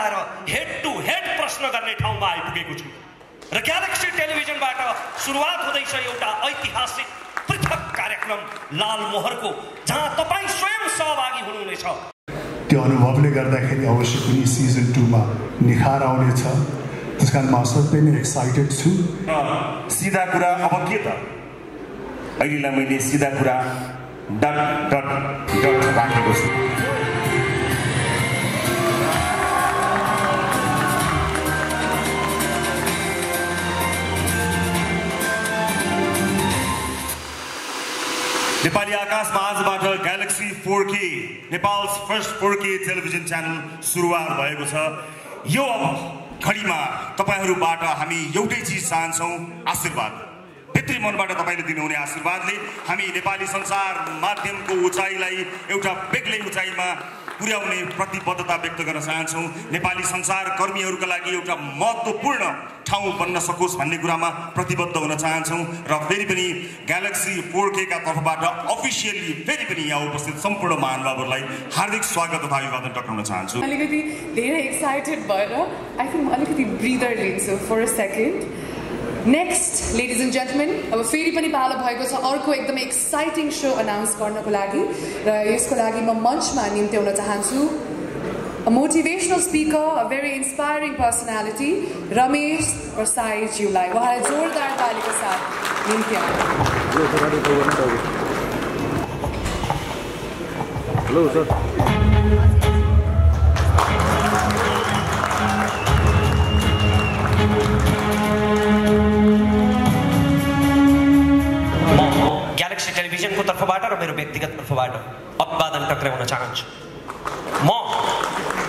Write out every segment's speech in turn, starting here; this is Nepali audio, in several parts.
जुदाएर हेड टु हेड प्रश्न गर्ने ठाउँमा आइपुगेको छु र ग्यालेक्सी टेलिभिजनबाट सुरुवात हुँदैछ एउटा ऐतिहासिक पृथक कार्यक्रम लाल मोहरको, जहाँ तपाईँ स्वयं सहभागी हुनुहुनेछ। त्यो अनुभवले गर्दाखेरि अवश्य पनि सिजन 2 मा निखार आउनेछ। त्यसकारण म असाध्यै नै एक्साइटेड छु। सिधा कुरा अब के त, अहिलेलाई मैले सिधा कुरा डट डट डट राखेको छु। नेपाली आकाशमा आजबाट Galaxy 4K, Nepal's first 4K television channel सुरुवात भएको छ। यो अब घडीमा तपाईहरुबाट हामी एउटै चीज चाहन्छौं, आशीर्वाद। भित्री मनबाट तपाईले दिनुहुने आशीर्वादले हामी नेपाली संसार माध्यमको उचाइलाई एउटा बेग्लै उचाइमा पुर्याउने प्रतिबद्धता व्यक्त गर्न चाहन्छौं। नेपाली संसार कर्मीहरुका लागि एउटा महत्त्वपूर्ण ठाउँ बन्न सकोस् भन्ने कुरामा प्रतिबद्ध हुन चाहन्छौं र फेरि पनि ग्यालेक्सी 4K का तर्फबाट अफिसियली फेरि पनि यहाँ उपस्थित सम्पूर्ण महानुभावहरुलाई हार्दिक स्वागत तथा अभिवादन टक्राउन चाहन्छु। अलिकति धेरै एक्साइटेड भएर आई थिंक अलिकति ब्रिदर लिन्छु for a second. Next ladies and gentlemen, अब फेरि पनि पालो भएको छ अर्को एकदमै एक्साइटिङ शो अनाउन्स गर्नको लागि र यसको लागि म मञ्चमा निम्त्याउन चाहन्छु a motivational speaker, a very inspiring personality, Ramesh Prasai ज्यूलाई उहाँलाई जोरदार तालीको साथ निम्त्याउँ। Hello sir. ग्यालेक्सी टेलिभिजनको तर्फबाट र मेरो व्यक्तिगत तर्फबाट अभिवादन टक्राउन चाहन्छु। म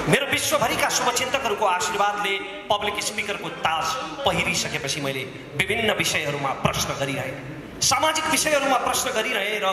मेरो विश्वभरिका शुभचिन्तकहरूको आशीर्वादले पब्लिक स्पिकरको ताज पहिरिसकेपछि मैले विभिन्न विषयहरूमा प्रश्न गरिरहेँ, सामाजिक विषयहरूमा प्रश्न गरिरहेँ र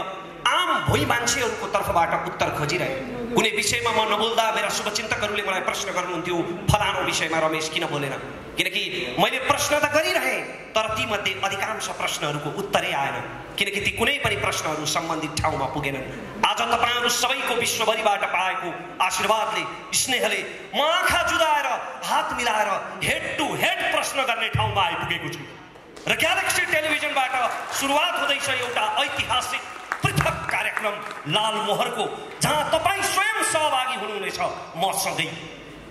आम भोइ मान्छेहरूको तर्फबाट उत्तर खोजिरहेँ। कुनै विषयमा म नबोल्दा मेरा शुभचिन्तकहरूले मलाई प्रश्न गर्नुहुन्थ्यो, फलानो विषयमा रमेश किन बोलेन? किनकि मैले प्रश्न त गरिरहेँ तर तीमध्ये अधिकांश प्रश्नहरूको उत्तरै आएन, किनकि ती कुनै पनि प्रश्नहरू सम्बन्धित ठाउँमा पुगेनन्। आज तपाईहरु सबैको विश्वभरिबाट पाएको आशीर्वादले, स्नेहले म आँखा जुदाएर हात मिलाएर हेड टु हेड प्रश्न गर्ने ठाउँमा आइपुगेको छु र ग्यालेक्सी टेलिभिजनबाट सुरुवात हुँदैछ एउटा ऐतिहासिक पृथक कार्यक्रम लाल मोहरको, जहाँ तपाईँ स्वयं सहभागी हुनुहुनेछ मसँगै।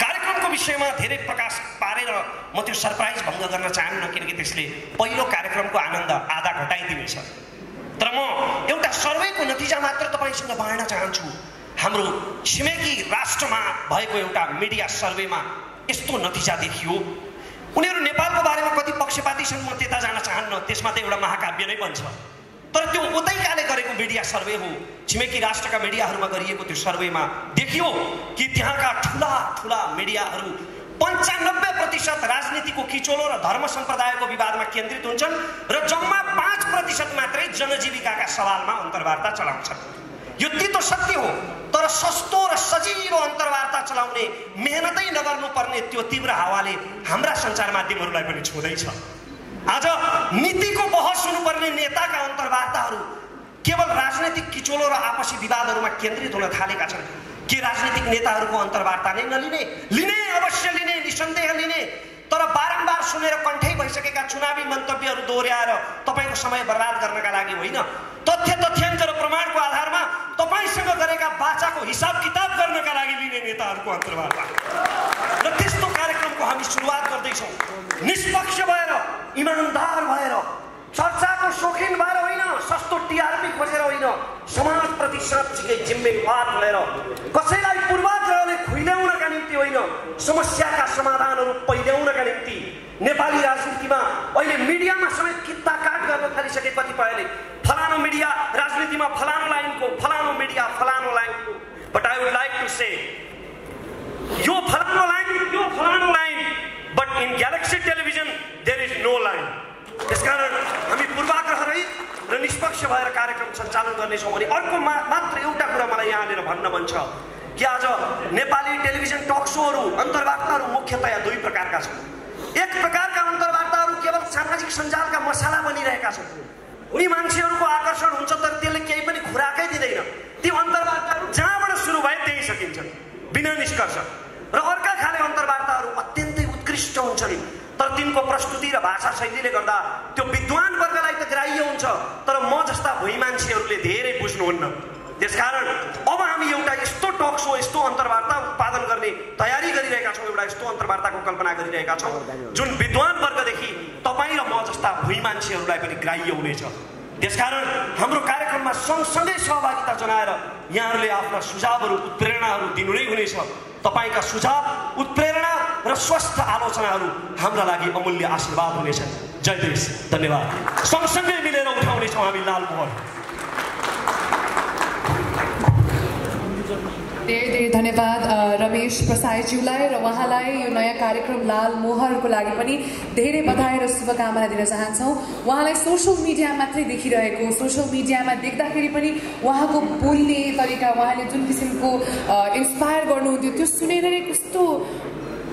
कार्यक्रमको विषयमा धेरै प्रकाश पारेर म त्यो सरप्राइज भङ्ग गर्न चाहन्न, किनकि त्यसले पहिलो कार्यक्रमको आनन्द आधा घटाइदिनेछ। तर म एउटा सर्वेको नतिजा मात्र तपाईसँग बाँड्न चाहन्छु। हाम्रो छिमेकी राष्ट्रमा भएको एउटा मिडिया सर्वेमा यस्तो नतिजा देखियो। उनीहरू नेपालको बारेमा कति पक्षपाती छन् म त्यता जान चाहन्न, त्यसमा त एउटा महाकाव्य नै बन्छ। तर त्यो उतैकाले गरेको मिडिया सर्वे हो। छिमेकी राष्ट्रका मिडियाहरूमा गरिएको त्यो सर्वेमा देखियो कि त्यहाँका ठुला ठुला मिडियाहरू 95% राजनीतिको किचोलो र धर्म सम्प्रदायको विवादमा केन्द्रित हुन्छन् र जम्मा 5% मात्रै जनजीविकाका सवालमा अन्तर्वार्ता चलाउँछन्। यो तितो सत्य हो, तर सस्तो र सजिलो अन्तर्वार्ता चलाउने मेहनतै नगर्नुपर्ने त्यो तीव्र हावाले हाम्रा सञ्चार माध्यमहरूलाई पनि छुँदैछ। आज नीतिको बहस हुनुपर्ने नेताका अन्तर्वार्ताहरू केवल राजनीतिक किचोलो र आपसी विवादहरूमा केन्द्रित हुन थालेका छन्। के राजनीतिक नेताहरूको अन्तर्वार्ता नै नलिने? लिने, अवश्य लिने, निसन्देह लिने, तर बारम्बार सुनेर कण्ठै भइसकेका चुनावी मन्तव्यहरू दोहोर्याएर तपाईको समय बर्बाद गर्नका लागि होइन, तथ्य तथ्याङ्क र प्रमाणको आधारमा तपाईसँग गरेका वाचाको हिसाब किताब गर्नका लागि लिने नेताहरूको अन्तर्वार्ता र त्यस्तो कार्यक्रमको हामी सुरुवात गर्दैछौँ। निष्पक्ष भएर, इमानदार भएर, चर्चाको शौखिन भएर होइन, सस्तो टिआरपी खोजेर होइन, समाजप्रति साँच्चीकै जिम्मेवार भएर, कसैलाई पूर्वाग्रहले खुइल्याउनका निम्ति होइन, समस्याका समाधानहरू पहिल्याउनका निम्ति। नेपाली राजनीतिमा अहिले मिडियामा समेत कित्ता काट गर्न थालिसके कतिपयले, फलानो मिडिया राजनीतिमा फलानो लाइनको, फलानो मिडिया फलानो लाइनको। But I would like to say यो फलानो लाइन, यो फलानो line, but in Galaxy television there is no line. त्यसकारण हामी पूर्वाग्रह रहित र निष्पक्ष भएर कार्यक्रम सञ्चालन गर्नेछौँ। अनि अर्को मात्र एउटा कुरा मलाई यहाँनिर भन्न मन छ कि आज नेपाली टेलिभिजन टक सोहरू, अन्तर्वार्ताहरू मुख्यतया दुई प्रकारका छन्। एक प्रकारका अन्तर्वार्ताहरू केवल सामाजिक सञ्जालका मसाला बनिरहेका छन्। उनी मान्छेहरूको आकर्षण हुन्छ तर त्यसले केही पनि खुराकै दिँदैन। ती अन्तर्वार्ताहरू जहाँबाट सुरु भए त्यही सकिन्छन् बिना निष्कर्ष। र अर्का खाले अन्तर्वार्ता तिनको प्रस्तुति र भाषा शैलीले गर्दा त्यो विद्वान वर्गलाई त ग्राह्य हुन्छ, तर म जस्ता भुइँ मान्छेहरूले धेरै बुझ्नुहुन्न। त्यसकारण अब हामी एउटा यस्तो टक सो, यस्तो अन्तर्वार्ता उत्पादन गर्ने तयारी गरिरहेका छौँ, एउटा यस्तो अन्तर्वार्ताको कल्पना गरिरहेका छौँ जुन विद्वान वर्गदेखि तपाईँ र म जस्ता भुइँ मान्छेहरूलाई पनि ग्राह्य हुनेछ। त्यसकारण हाम्रो कार्यक्रममा सँगसँगै सहभागिता जनाएर यहाँहरूले आफ्ना सुझावहरू उत्प्रेरणाहरू दिनु नै हुनेछ। तपाईँका सुझाव, उत्प्रेरणा र स्वस्थ आलोचनाहरू हाम्रा लागि अमूल्य आशीर्वाद हुनेछन्। जय देश, धन्यवाद। सँगसँगै मिलेर उठाउनेछौँ हामी लाल मोहर। धेरै धेरै धन्यवाद रमेश प्रसाईज्यूलाई र उहाँलाई यो नयाँ कार्यक्रम लाल मोहरको लागि पनि धेरै बधाई र शुभकामना दिन चाहन्छौँ। उहाँलाई सोसियल मिडिया मात्रै देखिरहेको, सोसियल मिडियामा देख्दाखेरि पनि उहाँको बोल्ने तरिका, उहाँले जुन किसिमको इन्सपायर गर्नुहुन्थ्यो त्यो सुनेर नै कस्तो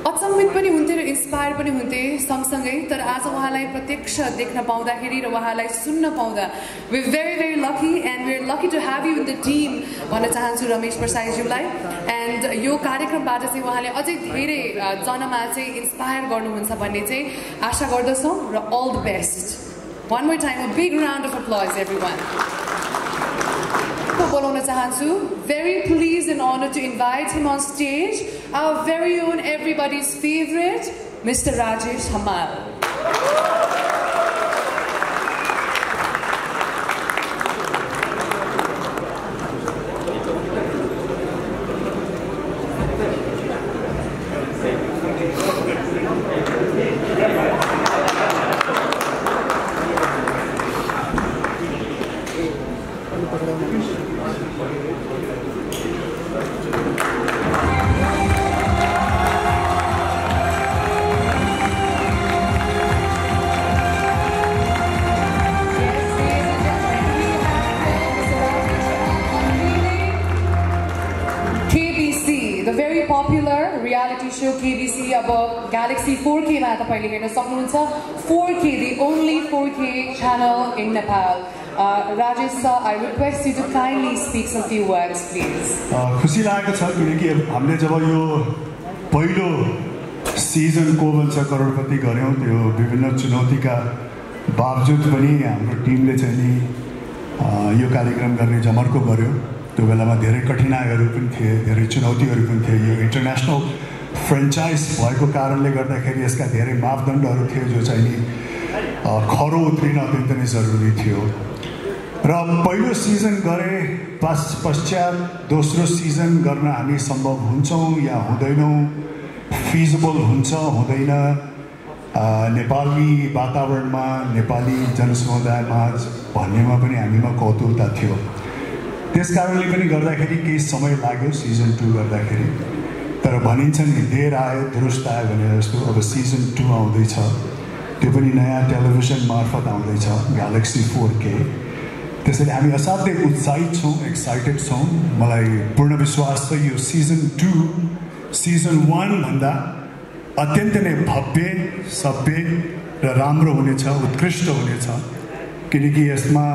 अचम्मित पनि हुन्थ्यो र इन्सपायर पनि हुन्थे सँगसँगै। तर आज उहाँलाई प्रत्यक्ष देख्न पाउँदाखेरि र उहाँलाई सुन्न पाउँदा we very very lucky and we are lucky to have you in the team भन्न चाहन्छु रमेश प्रसाईज्यूलाई। एन्ड यो कार्यक्रमबाट चाहिँ उहाँले अझै धेरै जनमा चाहिँ इन्सपायर गर्नुहुन्छ भन्ने चाहिँ आशा गर्दछौँ र all the best. One more time a big round of applause everyone. बोलाउन चाहन्छु, very pleased and honored to invite him on stage, our very own everybody's favorite, Mr. Rajesh Hamal. KBC अब Galaxy 4K मा तपाईले हेर्न सक्नुहुन्छ। 4K, the only 4K channel in Nepal. Rajesh sir, I request you to kindly speak some few words, please. खुसी लागेको छ किनकि हामीले जब यो पहिलो सिजनको भन्छ करोडपति गर्यौं, त्यो विभिन्न चुनौतीका बावजुद पनि हाम्रो टिमले चाहिँ नि यो कार्यक्रम गर्ने जमर्को गर्यो। त्यो बेलामा धेरै कठिनाइहरू पनि थिए, धेरै चुनौतीहरू पनि थिए। यो इन्टरनेसनल फ्रेन्चाइज भएको कारणले गर्दाखेरि यसका धेरै मापदण्डहरू थिए जो चाहिँ नि खरो उत्रिन अत्यन्त नै जरुरी थियो। र पहिलो सिजन गरे पश्चात दोस्रो सिजन गर्न हामी सम्भव हुन्छौँ या हुँदैनौँ, फिजिबल हुन्छ हुँदैन, नेपाली वातावरणमा नेपाली जनसमुदायमा भन्नेमा पनि हामीमा कौतुकता थियो। त्यसकारणले पनि गर्दाखेरि केही समय लाग्यो सिजन 2 गर्दाखेरि। तर भनिन्छ नि देर आयो दुरुस्त आयो भने जस्तो अब सिजन 2 आउँदैछ, त्यो पनि नयाँ टेलिभिजन मार्फत आउँदैछ ग्यालेक्सी 4K। त्यसैले हामी असाध्यै उत्साहित छौँ, एक्साइटेड छौँ। मलाई पूर्ण विश्वास छ यो सिजन 2 सिजन 1 भन्दा अत्यन्तै नै भव्य, सभ्य र राम्रो हुनेछ, उत्कृष्ट हुनेछ। किनकि यसमा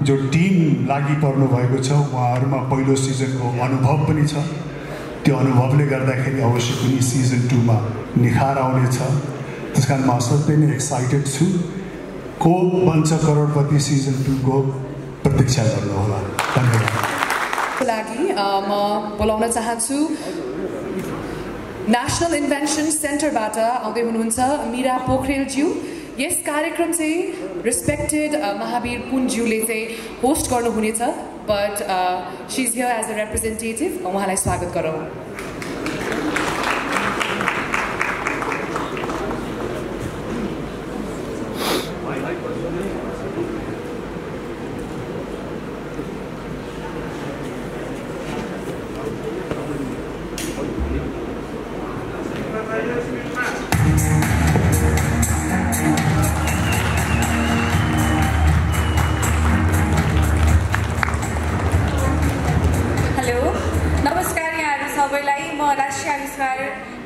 जो टिम लागि पर्नु भएको छ उहाँहरूमा पहिलो सिजनको अनुभव पनि छ। त्यो अनुभवले गर्दाखेरि अवश्य पनि सिजन 2 मा निखार आउनेछ। त्यसकारण म असाध्यै नै एक्साइटेड छु। को बन्छ करोडपति सिजन 2 को प्रतीक्षा गर्नुहोला। धन्यवाद। लागि म बोलाउन चाहन्छु नेशनल इन्भेन्सन सेन्टरबाट आउँदै हुनुहुन्छ मीरा पोखरेलज्यू। यस कार्यक्रम चाहिँ रेस्पेक्टेड महावीर पुनज्यूले चाहिँ होस्ट गर्नुहुनेछ, but she is here as a representative. उहाँलाई स्वागत गरौँ।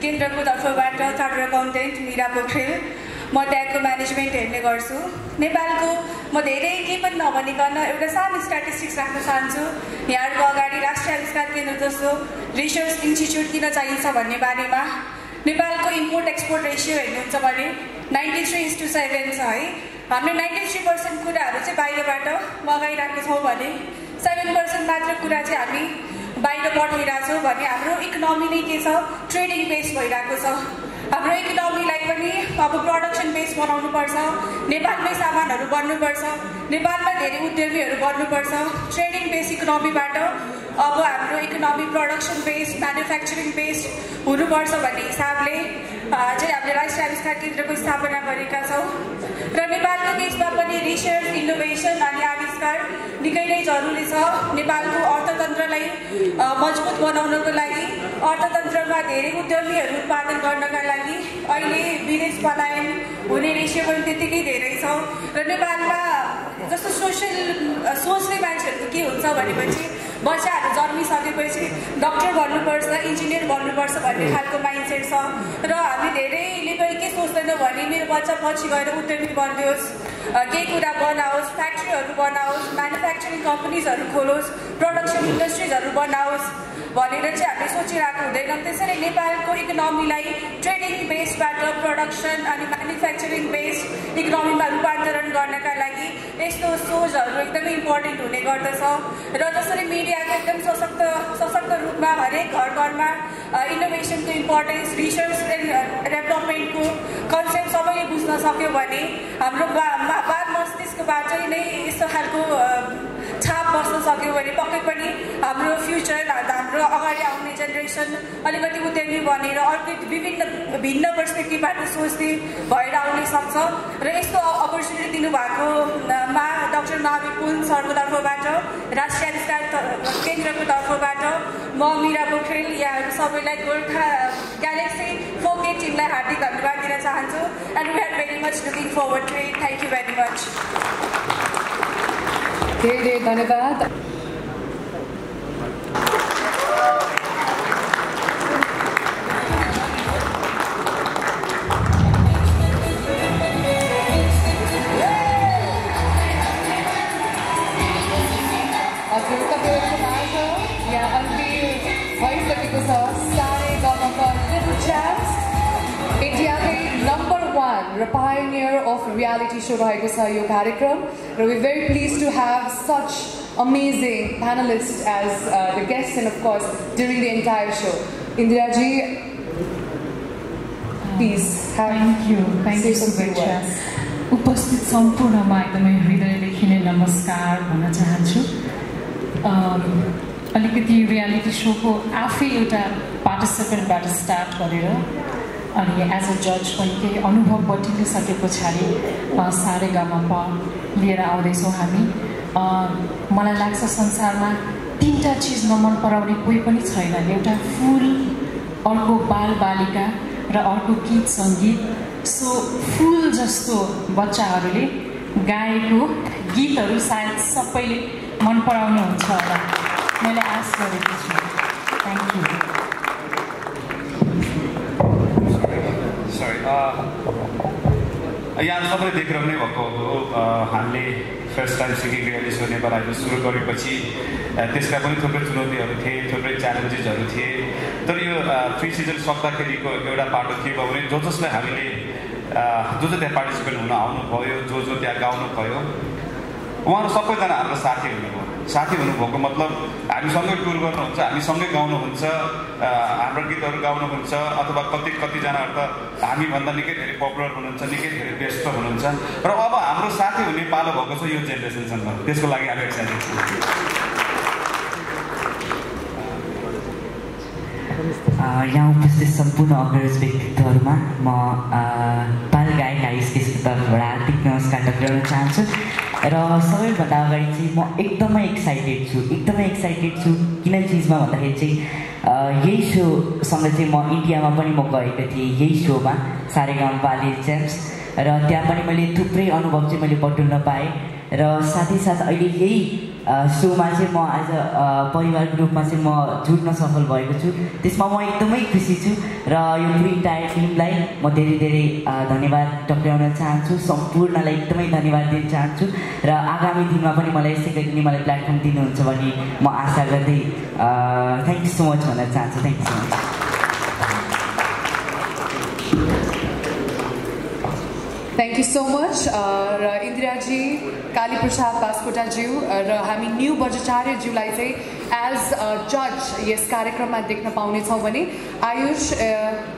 केन्द्रको तर्फबाट चार्टर्ड अकाउन्टेन्ट मीरा पोखरेल। म ट्यागको म्यानेजमेन्ट हेर्ने गर्छु। नेपालको म धेरै केही पनि नभनिकन एउटा सानो स्ट्याटिस्टिक्स राख्न चाहन्छु। यहाँहरूको अगाडि राष्ट्रिय आविष्कार केन्द्र जस्तो रिसर्च इन्स्टिच्युट किन चाहिन्छ भन्ने बारेमा नेपालको इम्पोर्ट एक्सपोर्ट रेसियो हेर्नुहुन्छ भने 93:7 छ है। हामीले 93% कुराहरू चाहिँ बाहिरबाट मगाइरहेको छौँ भने 7% मात्र कुरा चाहिँ हामी बाहिर पठाइरहेको छौँ भने हाम्रो इकोनोमी नै के छ, ट्रेडिङ बेस भइरहेको छ। हाम्रो इकोनोमीलाई पनि अब प्रोडक्सन बेस बनाउनुपर्छ, नेपालमै सामानहरू बन्नुपर्छ, नेपालमा धेरै उद्यमीहरू बन्नुपर्छ। ट्रेडिङ बेस इकोनोमीबाट अब हाम्रो economy production based manufacturing based हुनुपर्छ भन्ने हिसाबले चाहिँ हामीले राष्ट्रिय आविष्कार केन्द्रको स्थापना गरेका छौँ। र नेपालको केसमा पनि रिसर्च, इनोभेसन अनि आविष्कार निकै नै जरुरी छ। नेपालको अर्थतन्त्रलाई मजबुत बनाउनको लागि, अर्थतन्त्रमा धेरै उद्यमीहरू उत्पादन गर्नका लागि अहिले विदेश पलायन हुने रेसियो पनि त्यत्तिकै धेरै छ। र नेपालमा जस्तो सोच्ने मान्छेहरूको के हुन्छ भनेपछि बच्चाहरू जन्मिसकेपछि डक्टर बन्नुपर्छ, इन्जिनियर बन्नुपर्छ भन्ने खालको माइन्डसेट छ। र हामी धेरैले पनि के सोच्दैनौँ भने मेरो बच्चा पछि गएर उद्यमी बनिदियोस्, केही कुरा बनाओस्, फ्याक्ट्रीहरू बनाओस्, म्यानुफ्याक्चरिङ कम्पनीजहरू खोलोस्, प्रोडक्सन इन्डस्ट्रिजहरू बनाओस् भनेर चाहिँ हामीले सोचिरहेको हुँदैनौँ। त्यसैले नेपालको इकोनोमीलाई ट्रेडिङ बेसबाट प्रोडक्सन अनि म्यानुफ्याक्चरिङ बेस्ड इकोनोमीमा रूपान्तरण गर्नका लागि यस्तो सोचहरू एकदमै इम्पोर्टेन्ट हुने गर्दछ। र जसरी मिडियाको एकदम सशक्त रूपमा हरेक घर घरमा इनोभेसनको इम्पोर्टेन्स, रिसर्च एन्ड डेभलपमेन्टको कन्सेप्ट सबैले बुझ्न सक्यो भने हाम्रो बाल मस्तिष्कबाट नै यस्तो खालको छाप बस्न सक्यो भने पक्कै पनि हाम्रो फ्युचर, हाम्रो अगाडि आउने जेनेरेसन अलिकति उद्यमी बनेर अर्कै भिन्न पर्सपेक्टिभबाट सोच्ने भएर आउन सक्छ। र यस्तो अपर्च्युनिटी दिनुभएको मा डाक्टर महावीर पुन सरको तर्फबाट, राष्ट्रिय आविष्कार केन्द्रको तर्फबाट म मीरा पोखरेल यहाँहरू सबैलाई गोर्खा ग्यालेक्सी 4K टिमलाई हार्दिक धन्यवाद दिन चाहन्छु। And we are very much looking forward to it. Thank you very much. धेरै धन्यवाद। हजुर तपाईँहरूको माझ यहाँ अन्तिम भइसकेको छ सारेगामापा लिटल च्याम्प्स, इन्डियाकै नम्बर 1 र पायोनियर अफ रियालिटी सो रहेको छ यो कार्यक्रम। र we very pleased to have such amazing panelists as the guests and of course during the entire show. Indira ji, please have thank you Subhacha. उपस्थित सम्पूर्णमा एकदमै हृदयदेखि नै नमस्कार भन्न चाहन्छु। अलिकति रियालिटी सोको आफै एउटा पार्टिसिपेन्टबाट स्टार्ट गरेर अनि एज अ जज पनि केही अनुभव बटुलिसके पछाडि सारेगामापा लिएर आउँदैछौँ हामी। मलाई लाग्छ संसारमा 3टा चिज नमन पराउने कोही पनि छैन। एउटा फुल, अर्को बालबालिका र अर्को गीत सङ्गीत। सो फुल जस्तो बच्चाहरूले गाएको गीतहरू सायद सबैले मन पराउनुहुन्छ होला, मैले आश गरेको छु। Thank you. यहाँ सबैले देखिरहनु भएको हो। हामीले first time singing reality show Nepal Idol सुरु गरेपछि त्यसका पनि थुप्रै चुनौतीहरू थिए, थुप्रै च्यालेन्जेसहरू थिए। तर यो 3 सिजन सक्दाखेरिको एउटा बाटो के भयो भने जसलाई हामीले जो त्यहाँ पार्टिसिपेट हुन आउनुभयो, जो त्यहाँ गाउनु भयो, उहाँहरू सबैजना हाम्रो साथी हुनुभयो। साथी हुनुभएको मतलब हामीसँगै टुर गर्नुहुन्छ, हामीसँगै गाउनुहुन्छ, हाम्रो गीतहरू गाउनुहुन्छ, अथवा कतिजनाहरू त हामीभन्दा निकै धेरै पपुलर हुनुहुन्छ, निकै धेरै व्यस्त हुनुहुन्छ। र अब हाम्रो साथी हुने पालो भएको छ यो जेनेरेसनसँग, त्यसको लागि हामी एक्साइटेड छौँ। यहाँ उपस्थित सम्पूर्ण अग्रज व्यक्तित्वहरूमा म बाल गायक आइसकेको तर्फबाट हार्दिक नमस्कार टक्राउन चाहन्छु। र सबैभन्दा अगाडि चाहिँ म एकदमै एक्साइटेड छु किन चिजमा भन्दाखेरि चाहिँ यही सोसँग चाहिँ म इन्डियामा पनि म गएको थिएँ, यही सोमा सारेगामापा लिटल च्याम्प्स। र त्यहाँ पनि मैले थुप्रै अनुभव चाहिँ मैले बटुल्न पाएँ। र साथै साथ अहिले यही सोमा चाहिँ म एज अ परिवारको रूपमा चाहिँ म जुट्न सफल भएको छु। त्यसमा म एकदमै खुसी छु। र यो पुरै इन्टायर टिमलाई म धेरै धेरै धन्यवाद टक्राउन चाहन्छु, सम्पूर्णलाई एकदमै धन्यवाद दिन चाहन्छु। र आगामी दिनमा पनि मलाई यसै गरी मलाई प्लेटफर्म दिनुहुन्छ भन्ने म आशा गर्दै थ्याङ्क यू सो मच भन्न चाहन्छु। Thank you so much. Thank you so much. Indiraji, Kali Prasad Baskota-ज्यू र हामी न्यू बज्राचार्यज्यूलाई चाहिँ एज जज यस कार्यक्रममा देख्न पाउनेछौँ भने Ayush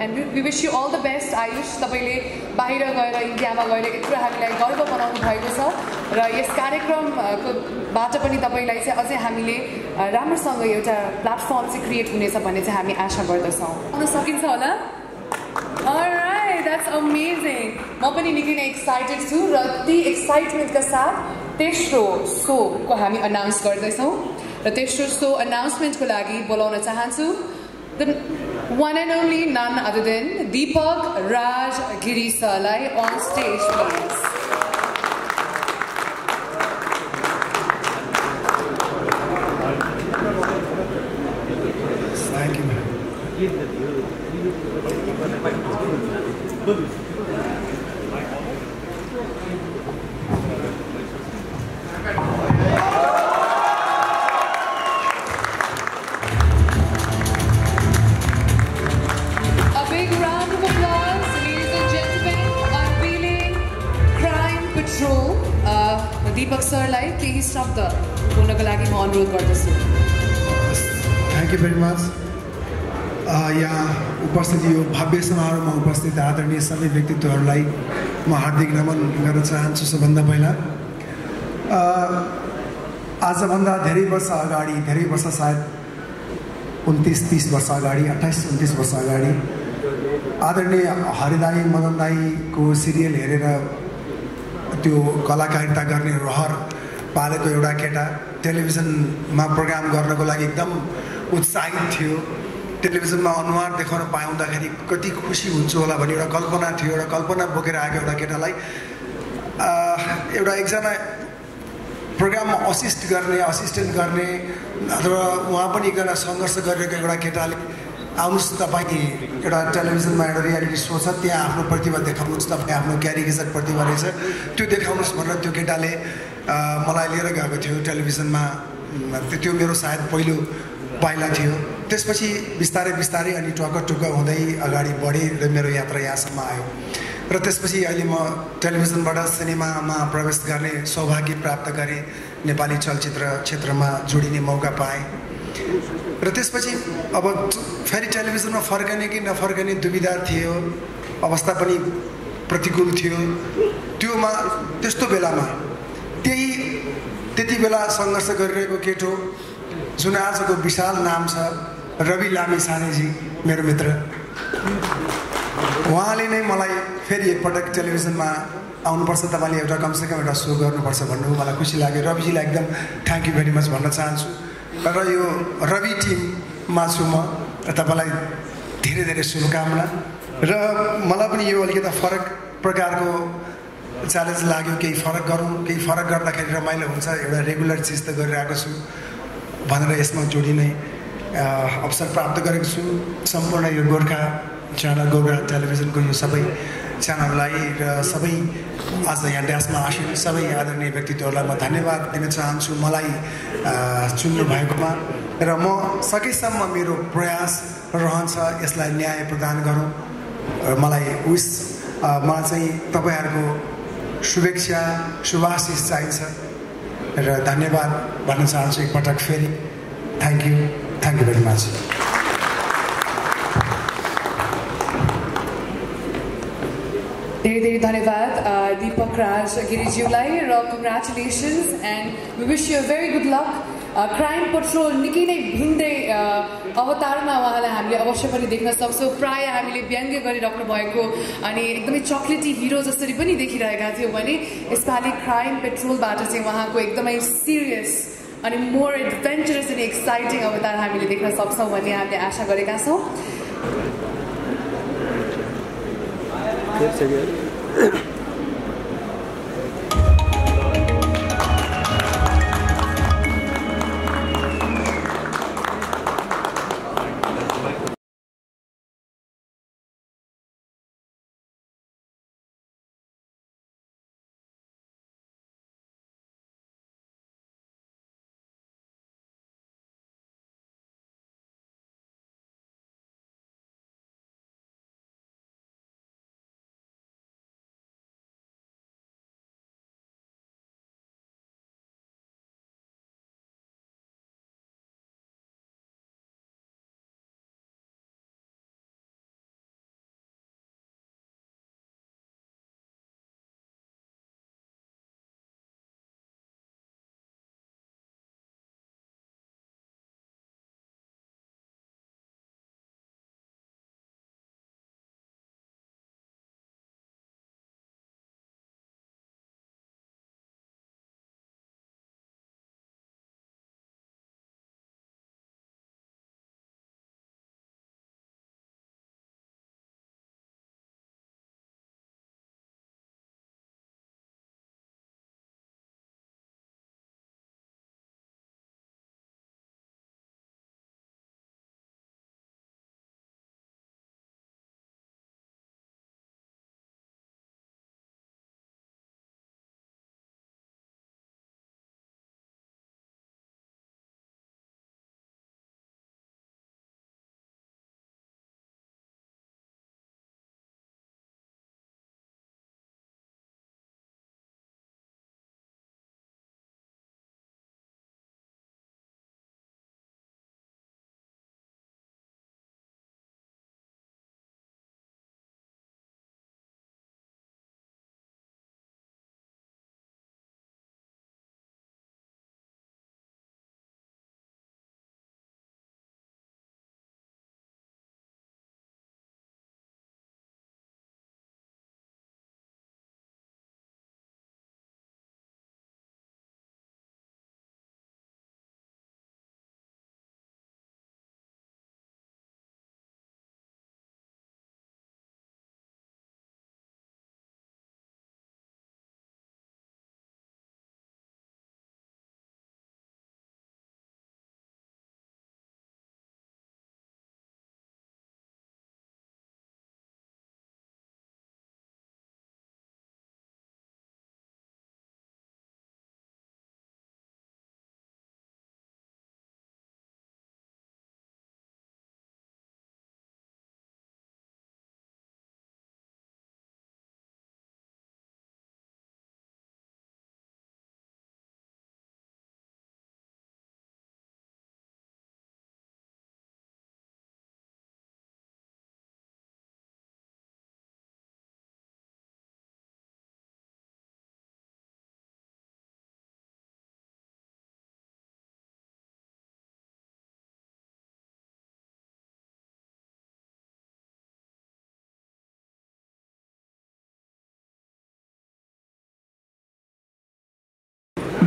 and we wish you all the best Ayush तपाईँले बाहिर गएर इन्डियामा गएर यत्रो हामीलाई गर्व बनाउनु भएको छ र यस कार्यक्रमबाट पनि तपाईँलाई चाहिँ अझै हामीले राम्रोसँग एउटा प्लेटफर्म चाहिँ क्रिएट हुनेछ भन्ने चाहिँ हामी आशा गर्दछौँ आउन सकिन्छ होला Alright, that's amazing. म पनि निकै नै एक्साइटेड छु र ती एक्साइटमेन्टका साथ तेस्रो सोको हामी अनाउन्स गर्दैछौँ र तेस्रो सो अनाउन्समेन्टको लागि बोलाउन चाहन्छु the one and only none other than Deepak Raj Giri सरलाई on stage please. Thank you, man. A big round of applause, ladies and gentlemen, unveiling Crime Patrol. Deepak सरलाई केही शब्द बोल्नको लागि म अनुरोध गर्दछु. Thank you very much. यहाँ उपस्थित यो भव्य समारोहमा उपस्थित आदरणीय सबै व्यक्तित्वहरूलाई म हार्दिक नमन गर्न चाहन्छु. सबभन्दा पहिला आजभन्दा धेरै वर्ष अगाडि, धेरै वर्ष सायद 29-30 वर्ष अगाडि, 28-29 वर्ष अगाडि आदरणीय हरिदाई मदन दाईको सिरियल हेरेर त्यो कलाकारिता गर्ने रहर पालेको एउटा केटा टेलिभिजनमा प्रोग्राम गर्नको लागि एकदम उत्साहित थियो. टेलिभिजनमा अनुहार देखाउन पाउँदाखेरि कति खुसी हुन्छु होला भन्ने एउटा कल्पना थियो. एउटा कल्पना बोकेर आएको एउटा केटालाई एकजना प्रोग्राममा असिस्टेन्ट गर्ने अथवा उहाँ पनि एकजना सङ्घर्ष गरिरहेको एउटा केटाले आउनुहोस् तपाईँ एउटा टेलिभिजनमा एउटा रियालिटी सो छ त्यहाँ आफ्नो प्रतिभा देखाउनुहोस्, तपाईँ आफ्नो क्यारिकेचर प्रतिभा रहेछ त्यो देखाउनुहोस् भनेर त्यो केटाले मलाई लिएर गएको थियो टेलिभिजनमा. त्यो मेरो सायद पहिलो पाइला थियो. त्यसपछि बिस्तारै बिस्तारै अनि टुक्क हुँदै अगाडि बढेँ र मेरो यात्रा यहाँसम्म आयो र त्यसपछि अहिले म टेलिभिजनबाट सिनेमामा प्रवेश गर्ने सौभाग्य प्राप्त गरेँ. नेपाली चलचित्र क्षेत्रमा जोडिने मौका पाएँ र त्यसपछि अब फेरि टेलिभिजनमा फर्कने कि नफर्कने दुविधा थियो. अवस्था पनि प्रतिकूल थियो. त्यस्तो बेलामा त्यति बेला सङ्घर्ष गरिरहेको केटो जुन आजको विशाल नाम छ रवि लामिछानेजी मेरो मित्र, उहाँले नै मलाई फेरि एकपटक टेलिभिजनमा आउनुपर्छ, तपाईँले एउटा कमसेकम एउटा सो गर्नुपर्छ भन्नुभयो. मलाई खुसी लाग्यो. रविजीलाई एकदम थ्याङ्क यू भेरी मच भन्न चाहन्छु र यो रवि टिममा छु म. तपाईँलाई धेरै धेरै शुभकामना र मलाई पनि यो अलिकति फरक प्रकारको च्यालेन्ज लाग्यो. केही फरक गर्दाखेरि रमाइलो हुन्छ. एउटा रेगुलर चिज त गरिरहेको छु भनेर यसमा जोडिने अवसर प्राप्त गरेको छु. सम्पूर्ण यो गोर्खा च्यानल, गोर्खा टेलिभिजनको यो सबै च्यानललाई र सबै आज यहाँ ड्यासमा आसिन सबै आदरणीय व्यक्तित्वहरूलाई म धन्यवाद दिन चाहन्छु मलाई चुन्नु भएकोमा. र म सकेसम्म मेरो प्रयास रहन्छ यसलाई न्याय प्रदान गरौँ. मलाई चाहिँ तपाईँहरूको शुभेच्छा शुभाशिष चाहिन्छ र धन्यवाद भन्न चाहन्छु एकपटक फेरि. Thank you very much. धेरै धेरै धन्यवाद दीपक राज गिरिज्यूलाई र congratulations and we wish you very good luck. Crime Patrol निकै नै भिन्दै अवतारमा उहाँलाई हामीले अवश्य पनि देख्न सक्छौँ. प्रायः हामीले व्यङ्ग्य गरिराख्नु भएको अनि एकदमै चक्लेटी हिरो जसरी पनि देखिरहेका थियौँ भने यसपालि क्राइम पेट्रोलबाट चाहिँ उहाँको एकदमै सिरियस अनि मोर एडभेन्चरस अनि एक्साइटिङ अवतार हामीले देख्न सक्छौँ भन्ने हामीले आशा गरेका छौँ.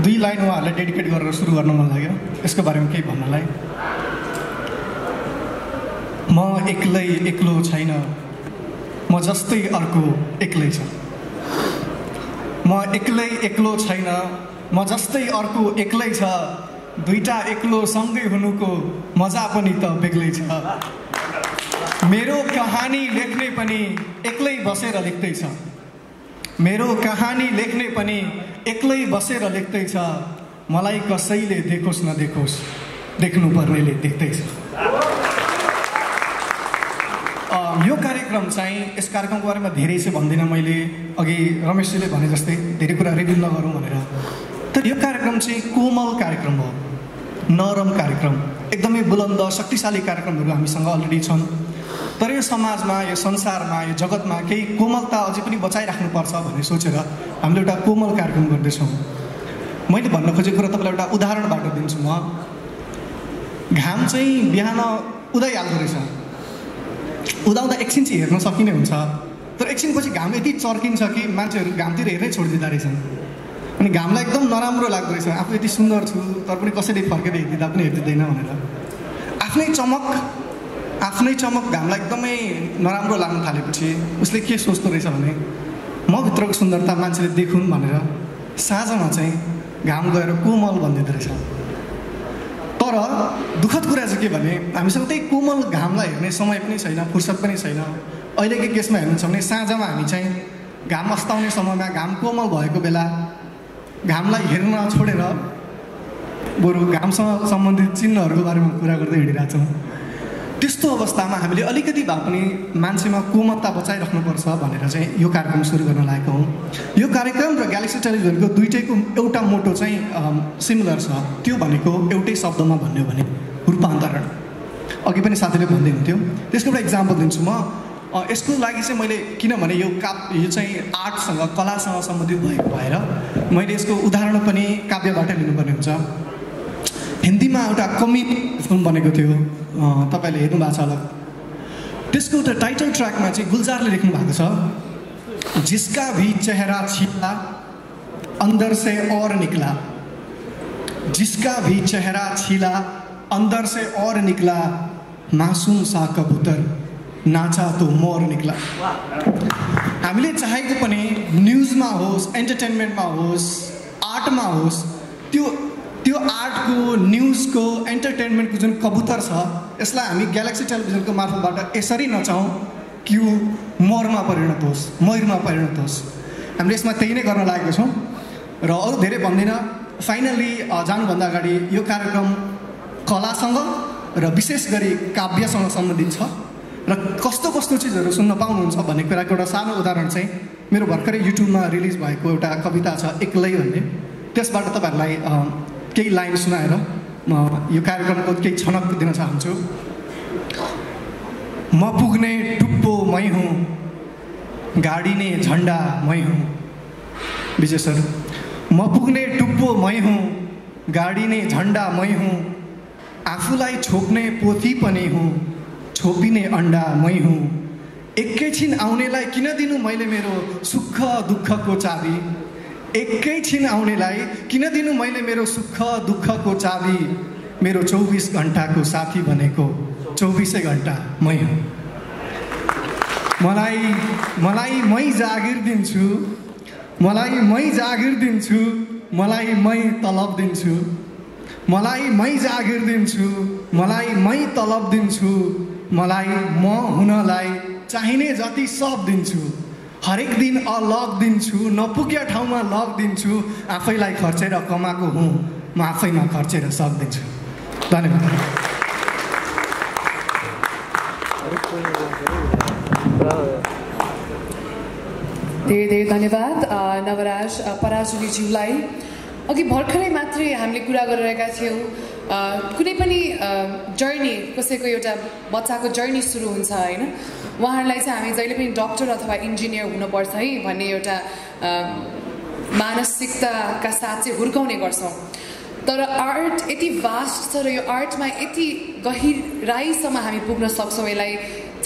दुई लाइन उहाँहरूलाई डेडिकेट गरेर सुरु गर्न मन लाग्यो यसको बारेमा केही भन्नलाई। म एक्लो छैन, म जस्तै अर्को एक्लै छ। म एक्लो छैन, म जस्तै अर्को एक्लै छ। दुईटा एक्लो सँगै हुनुको मजा पनि त बेग्लै छ। मेरो कहानी लेख्ने पनि एक्लै बसेर लेख्दैछ। मेरो कहानी लेख्ने पनि एक्लै बसेर लेख्दैछ। मलाई कसैले देखोस् नदेखोस्, देख्नुपर्नेले देख्दैछ। यो कार्यक्रम चाहिँ यस कार्यक्रमको बारेमा धेरै चाहिँ भन्दिनँ मैले, अघि रमेशजीले भने जस्तै धेरै कुरा रिभिल नगरौँ भनेर। तर यो कार्यक्रम चाहिँ कोमल कार्यक्रम हो, नरम कार्यक्रम, एकदमै बुलन्द शक्तिशाली कार्यक्रमहरू हामीसँग अलरेडी छन्। तर यो समाजमा, यो संसारमा, यो जगतमा केही कोमलता अझै पनि बचाइराख्नुपर्छ भन्ने सोचेर हामीले एउटा कोमल कार्यक्रम गर्दैछौँ। मैले भन्न खोजेको कुरा तपाईँलाई एउटा उदाहरणबाट दिन्छु म। घाम चाहिँ बिहान उदाइहाल्दो रहेछ, उदाउँदा एकछिन चाहिँ हेर्न सकिने हुन्छ, तर एकछिनपछि घाम यति चर्किन्छ कि मान्छेहरू घामतिर हेर्नै छोडिदिँदो रहेछन्। अनि घामलाई एकदम नराम्रो लाग्दो रहेछ, आफू यति सुन्दर छु तर पनि कसैले फर्केर हेरिदिँदा पनि हेरिदिँदैन भनेर। आफ्नै चमक घामलाई एकदमै नराम्रो लाग्न थालेपछि उसले के सोच्दो रहेछ भने म भित्रको सुन्दरता मान्छेले देखुन् भनेर साँझमा चाहिँ घाम गएर कोमल भनिदिँदो रहेछ। तर दुःखद कुरा चाहिँ के भने हामीसँग त्यही कोमल घामलाई हेर्ने समय पनि छैन, फुर्सद पनि छैन। अहिलेको केसमा हेर्नुहुन्छ भने साँझमा हामी चाहिँ घाम अस्ताउने समयमा, घाम कोमल भएको बेला घामलाई हेर्न छोडेर बरु घामसँग सम्बन्धित चिन्हहरूको बारेमा कुरा गर्दै हिँडिरहेछौँ। त्यस्तो अवस्थामा हामीले अलिकति भए पनि मान्छेमा कोमलता बचाइराख्नुपर्छ भनेर चाहिँ यो कार्यक्रम सुरु गर्न लागेको हौँ। यो कार्यक्रम र ग्यालेक्सी टेलिभिजनको दुइटैको एउटा मोटो चाहिँ सिमिलर छ। त्यो भनेको एउटै शब्दमा भन्यो भने रूपान्तरण। अघि पनि साथीले भन्दै हुन्थ्यो, त्यसको एउटा इक्जाम्पल दिन्छु म। यसको लागि चाहिँ मैले, किनभने यो चाहिँ आर्टसँग, कलासँग सम्बन्धित भएको भएर मैले यसको उदाहरण पनि काव्यबाट लिनुपर्ने हुन्छ। हिन्दीमा एउटा कमिक फिल्म बनेको थियो, तपाईँले हेर्नु भएको छ होला। त्यसको एउटा टाइटल ट्र्याकमा चाहिँ गुलजारले लेख्नु भएको छ, जिसका भी चेहरा छिला अंदर से और निकला, जिसका भी चेहरा छिला अंदर से और निकला, मासूम सा कबूतर नाचा तो मोर निकला। हामीले चाहेको पनि न्युजमा होस्, एन्टरटेनमेन्टमा होस्, आर्टमा होस्, त्यो आर्टको, न्युजको, एन्टरटेनमेन्टको जुन कबुतर छ यसलाई हामी ग्यालेक्सी टेलिभिजनको मार्फतबाट यसरी नचाहौँ कि यो मोरमा परिणत होस्, मयुरमा परिणत होस्। हामीले यसमा त्यही नै गर्न लागेको छौँ र अरू धेरै भन्दिनँ। फाइनली जानुभन्दा अगाडि यो कार्यक्रम कलासँग र विशेष गरी काव्यसँग सम्बन्धित छ र कस्तो चिजहरू सुन्न पाउनुहुन्छ भन्ने कुराको एउटा सानो उदाहरण चाहिँ मेरो भर्खरै युट्युबमा रिलिज भएको एउटा कविता छ एक्लै भन्ने, त्यसबाट तपाईँहरूलाई केही लाइन सुनाएर म यो कार्यक्रमको केही छनक दिन चाहन्छु। म पुग्ने टुप्पो मै हुँ, गाडिने झन्डा मै हुँ। विजय सर, म पुग्ने टुप्पो मै हुँ, गाडिने झन्डा मै हुँ। आफूलाई छोप्ने पोथी पनि हुँ, छोपिने अन्डा मै हुँ। एकैछिन आउनेलाई किन दिनु मैले मेरो सुख दुःखको चाबी, एकैछिन आउनेलाई किन दिनु मैले मेरो सुख दुःखको चाबी। मेरो 24 घन्टाको साथी भनेको 24 घन्टा मै हुँ। मलाई मै जागिर दिन्छु, मलाई मै जागिर दिन्छु, मलाई मै तलब दिन्छु, मलाई मै जागिर दिन्छु, मलाई मै तलब दिन्छु, मलाई म हुनलाई चाहिने जति सब दिन्छु। हरेक दिन अलग दिन्छु, नपुग्या ठाउँमा लग दिन्छु। आफैलाई खर्चेर कमाएको हुँ, म आफैमा खर्चेर सक्दिन्छु। धन्यवाद। धेरै धन्यवाद नवराज पराजुलीज्यूलाई। अघि भर्खरै मात्रै हामीले कुरा गरिरहेका थियौँ, कुनै पनि जर्नी, कसैको एउटा बच्चाको जर्नी सुरु हुन्छ होइन, उहाँहरूलाई चाहिँ हामी जहिले पनि डक्टर अथवा इन्जिनियर हुनुपर्छ है भन्ने एउटा मानसिकताका साथ चाहिँ हुर्काउने गर्छौँ। तर आर्ट यति भास्ट छ र यो आर्टमा यति गहिराइसम्म हामी पुग्न सक्छौँ, यसलाई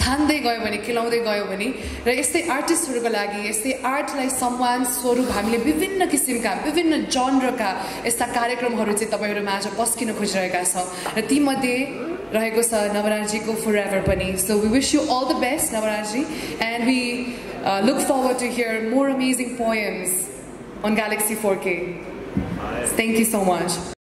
थान्दै गयो भने खिलाउँदै गयो भने र यस्तै आर्टिस्टहरूको लागि यस्तै आर्टलाई सम्मान स्वरूप हामीले विभिन्न किसिमका विभिन्न जनरका यस्ता कार्यक्रमहरू चाहिँ तपाईँहरू माझ पस्किन खोजिरहेका छौँ र तीमध्ये रहेको छ नवराजजीको फरएभर पनि so we wish you all the best नवराजजी and we look forward to hear more amazing poems on Galaxy 4K. Thank you so much.